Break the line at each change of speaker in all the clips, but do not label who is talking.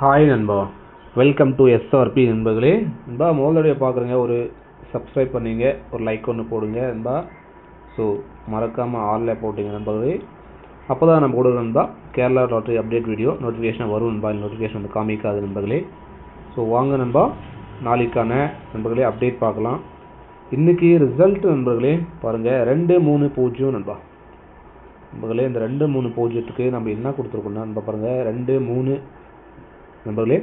Hi நண்பா, welcome to SRP நண்பர்களே. நண்பா முதல்ல பார்க்குறேங்க, ஒரு சப்ஸ்கிரைப் பண்ணிங்க, ஒரு லைக் ஒன்று போடுங்க நண்பா. ஸோ மறக்காமல் ஆலில் போட்டுங்க நண்பர்களே. அப்போ தான் நம்ம கொடுக்குற நண்பா Kerala lottery update video notification வரும் நண்பா. நோட்டிஃபிகேஷன் வந்து காமிக்காது நண்பர்களே. ஸோ வாங்க நண்பா, நாளைக்கான நண்பர்களே அப்டேட் பார்க்கலாம். இன்றைக்கி ரிசல்ட் நண்பர்களே பாருங்கள், 2-3-0 நண்பா. நண்பர்களே இந்த 2-3-0க்கு நம்ம என்ன கொடுத்துருக்கோம்னா நண்பா பாருங்கள், 2-3 நண்பர்களே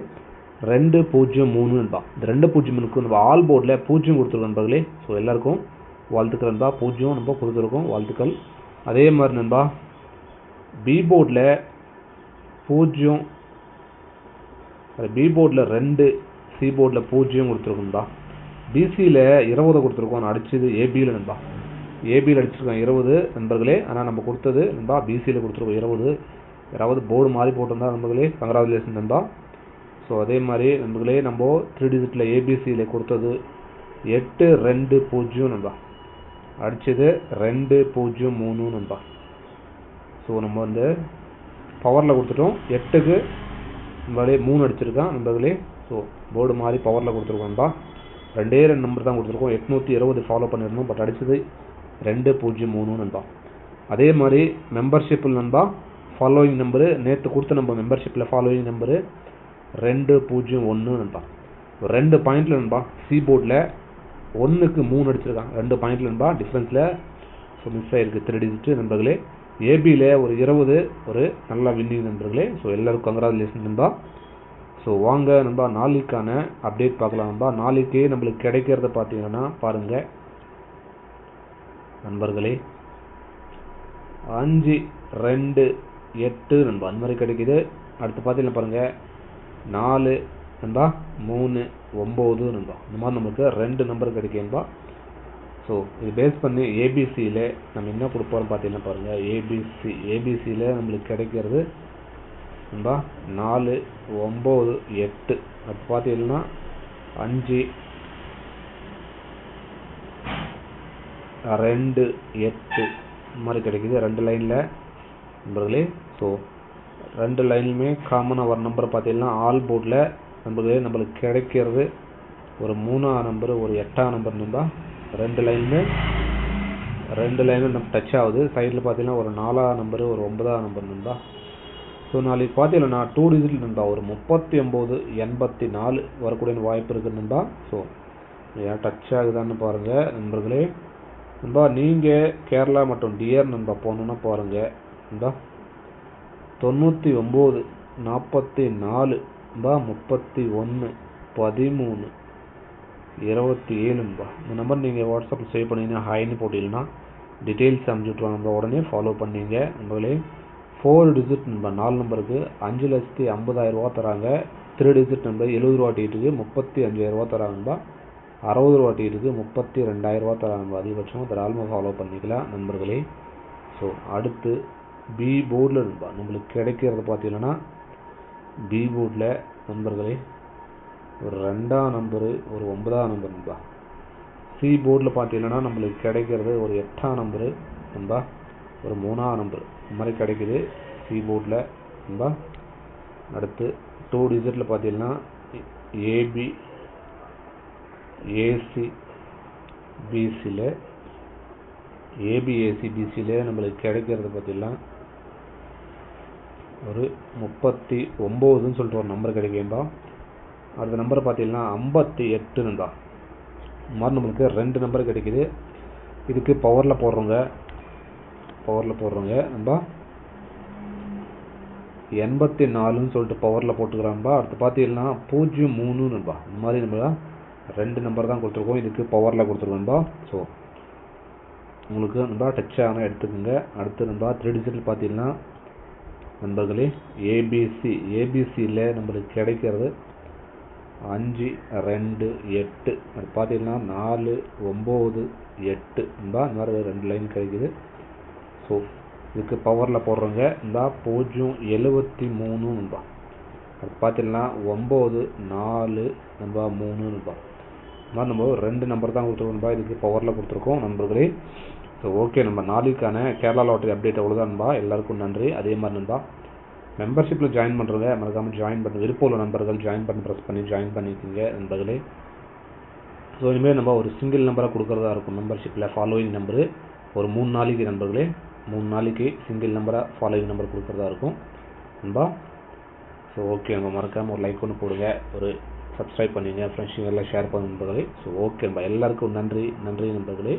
2-0-3 நண்பா. இந்த 2-0-3க்கு நம்ம ஆல் போர்டில் 0 கொடுத்துருக்கோம் நண்பர்களே. ஸோ எல்லாருக்கும் வாழ்த்துக்கள் நண்பா. 0 நம்ம கொடுத்துருக்கோம், வாழ்த்துக்கள். அதே மாதிரி நண்பா பி போர்டில் 0, பி போர்டில் 2, சி போர்டில் 0 கொடுத்துருக்கோம் நண்பா. பிசியில் 20 கொடுத்துருக்கோம், அடிச்சது ஏபியில் நண்பா. ஏபியில் அடிச்சிருக்கோம் 20 நண்பர்களே. ஆனால் நம்ம கொடுத்தது நண்பா பிசியில் கொடுத்துருக்கோம் 20. யாராவது போர்டு மாறி போட்டிருந்தா நண்பர்களே கங்க்ராச்சுலேஷன் நண்பா. ஸோ அதே மாதிரி நண்பர்களே நம்ம 3 டிஜிட்டில் ஏபிசியில் கொடுத்தது 8-2-0 நண்பா. அடித்தது 2-0-3 நண்பா. ஸோ நம்ம வந்து பவரில் கொடுத்துட்டோம். 8க்கு நண்பர்களே 3 அடிச்சிருக்கான் நண்பர்களே. ஸோ போர்டு மாதிரி பவரில் கொடுத்துருக்கோம் நண்பா. 2 நம்பர் தான் கொடுத்துருக்கோம். 820 ஃபாலோ பண்ணியிருந்தோம், பட் அடித்தது 2-0-3 நண்பா. அதே மாதிரி மெம்பர்ஷிப்பில் நண்பா ஃபாலோயிங் நம்பரு நேற்று கொடுத்த நம்ம மெம்பர்ஷிப்பில் ஃபாலோயிங் நம்பரு 2-0-1 நண்பா. 2 பாயிண்டில் நண்பா. சி போர்டில் 1க்கு 3 அடிச்சிருக்காங்க, 2 பாயிண்டில் நண்பா டிஃப்ரென்ஸில். ஸோ மிஸ் ஆகிருக்கு 3 டிஜிட்டு நண்பர்களே. ஏபியில் ஒரு 20 ஒரு நல்ல வின்னிங் நண்பர்களே. ஸோ எல்லாருக்கும் கங்க்ராச்சுலேஷன் நண்பா. ஸோ வாங்க நண்பா நாளைக்கான அப்டேட் பார்க்கலாம் நண்பா. நாளைக்கு நம்மளுக்கு கிடைக்கிறத பார்த்தீங்கன்னா பாருங்கள் நண்பர்களே, 5-2-8 நண்பா அந்த மாதிரி கிடைக்குது. அடுத்து பார்த்தீங்கன்னா பாருங்கள் 4 நண்பா 3-9 நண்பா. இந்த மாதிரி நமக்கு 2 நம்பர் கிடைக்கும்பா. ஸோ இது பேஸ் பண்ணி ஏபிசியில் நம்ம என்ன கொடுப்போம் பார்த்தீங்கன்னா பாருங்கள், ஏபிசியில் நம்மளுக்கு கிடைக்கிறது நண்பா 4-9-8. அது பார்த்தீங்கன்னா 5-2-8 இந்த மாதிரி கிடைக்குது 2 லைனில் நண்பர்களே. ஸோ 2 லைன்லையுமே காமனாக வர நம்பர் பார்த்தீங்கன்னா ஆல் போர்டில் நண்பர்களே நம்மளுக்கு கிடைக்கிறது ஒரு 3ஆம் நம்பர், ஒரு 8ஆம் நம்பர் நண்பா. 2 லைனுமே நம்ம டச் ஆகுது. சைடில் பார்த்தீங்கன்னா ஒரு 4ஆம் நம்பர், ஒரு 9ஆம் நம்பர் நண்பா. ஸோ நாளைக்கு பார்த்தீங்கன்னா 2 டிஜிட் நண்பா ஒரு 39-84 வரக்கூடிய வாய்ப்பு இருக்குது நண்பா. ஸோ ஏன் டச் ஆகுதான்னு பாருங்கள் நண்பர்களே. நண்பா நீங்கள் கேரளா மற்றும் டிஆர் நண்பா போகணுன்னா பாருங்கள் நண்பா 99-44 நண்பா 31-13-27 நண்பா. இந்த நம்பர் நீங்கள் வாட்ஸ்அப்பில் சேவ் பண்ணிங்கன்னா ஹைன்னு போட்டிங்கன்னா டீட்டெயில்ஸ் அனுப்பிச்சுட்ருவாங்க நண்பா. உடனே ஃபாலோ பண்ணிங்க நண்பர்களே. 4 டிஜிட் நண்பா 4 நம்பருக்கு 5,50,000 ரூபா தராங்க. 3 டிஜிட் நம்பர் 70 ரூபா டிக்கெட்டுக்கு 35,000 ரூபா தராங்க நண்பா. 60 ரூபா டிக்கெட்டுக்கு 32,000 ரூபா தராங்க நண்பா. அதிகபட்சமாக தாராளமாக ஃபாலோ பண்ணிக்கலாம் நண்பர்களே. ஸோ அடுத்து பி போர்டில் நண்பா நம்மளுக்கு கிடைக்கிறது பார்த்தீங்கன்னா பி போர்டில் நண்பர்களே ஒரு 2ஆம் நம்பரு, ஒரு 9ஆம் நம்பர் நண்பா. சி போர்டில் பார்த்தீங்கன்னா நம்மளுக்கு கிடைக்கிறது ஒரு 8ஆம் நம்பரு நண்பா, ஒரு 3ஆம் நம்பர் இந்த மாதிரி கிடைக்குது சி போர்டில் நண்பா. அடுத்து 2 டிஜிட்டில் பார்த்தீங்கன்னா ஏபி, ஏசி, பிசியில் ஏபிஏசிபிசியில் நம்மளுக்கு கிடைக்கிறது பார்த்தீங்கன்னா ஒரு 39ன்னு சொல்லிட்டு ஒரு நம்பர் கிடைக்கும்பா. அடுத்த நம்பர் பார்த்தீங்கன்னா 58 நண்பா. இந்த மாதிரி நம்மளுக்கு 2 நம்பர் கிடைக்குது. இதுக்கு பவரில் போடுறோங்க நண்பா 84ன்னு சொல்லிட்டு பவரில் போட்டுக்கிறான்பா. அடுத்து பார்த்தீங்கன்னா 03 நண்பா. இந்த மாதிரி நம்ம 2 நம்பர் தான் கொடுத்துருக்கோம், இதுக்கு பவரில் கொடுத்துருக்கோம்பா. ஸோ உங்களுக்கு நண்பா டச் ஆனால் எடுத்துக்கோங்க. அடுத்து நண்பா 3 டிஜிட்டில் பார்த்தீங்கன்னா நண்பர்களே ஏபிசியில் நம்மளுக்கு கிடைக்கிறது 5-2-8. அது பார்த்தீங்கன்னா 4-9-8 நண்பா. இந்த மாதிரி 2 லைன் கிடைக்குது. ஸோ இதுக்கு பவரில் போடுறோங்க நண்பா 0-73 நண்பா. அது பார்த்தீங்கன்னா 9-4 நண்பா 3 நண்பா. இந்த மாதிரி நம்ம 2 நம்பர் தான் கொடுத்துருக்கோம் நண்பா, இதுக்கு பவரில் கொடுத்துருக்கோம் நண்பர்களே. ஸோ ஓகே நண்பா, நாளைக்கான கேரளா லாட்டரி அப்டேட் அவ்வளோதான் நண்பா. எல்லாருக்கும் நன்றி. அதே மாதிரி நண்பா மெம்பர்ஷிப்பில் ஜாயின் பண்ணுறவங்க மறக்காமல் ஜாயின் பண்ண விருப்பம் உள்ள நண்பர்கள் ஜாயின் பண்ணி ப்ரெஸ் பண்ணி ஜாயின் பண்ணிக்கோங்க நண்பர்களே. ஸோ இனிமேல் நம்ம ஒரு சிங்கிள் நம்பராக கொடுக்குறதா இருக்கும் மெம்பர்ஷிப்பில். ஃபாலோயிங் நம்பரு ஒரு 3 நாளைக்கு நண்பர்களே, 3 நாளைக்கு சிங்கிள் நம்பராக ஃபாலோயிங் நம்பர் கொடுக்குறதா இருக்கும் நண்பா. ஸோ ஓகே, நம்ம மறக்காமல் ஒரு லைக் ஒன்று போடுங்க, ஒரு சப்ஸ்கிரைப் பண்ணிங்க, ஃப்ரெண்ட்ஸுங்க எல்லாம் ஷேர் பண்ண நண்பர்களே. ஸோ ஓகே நண்பா, எல்லாருக்கும் நன்றி நண்பர்களே.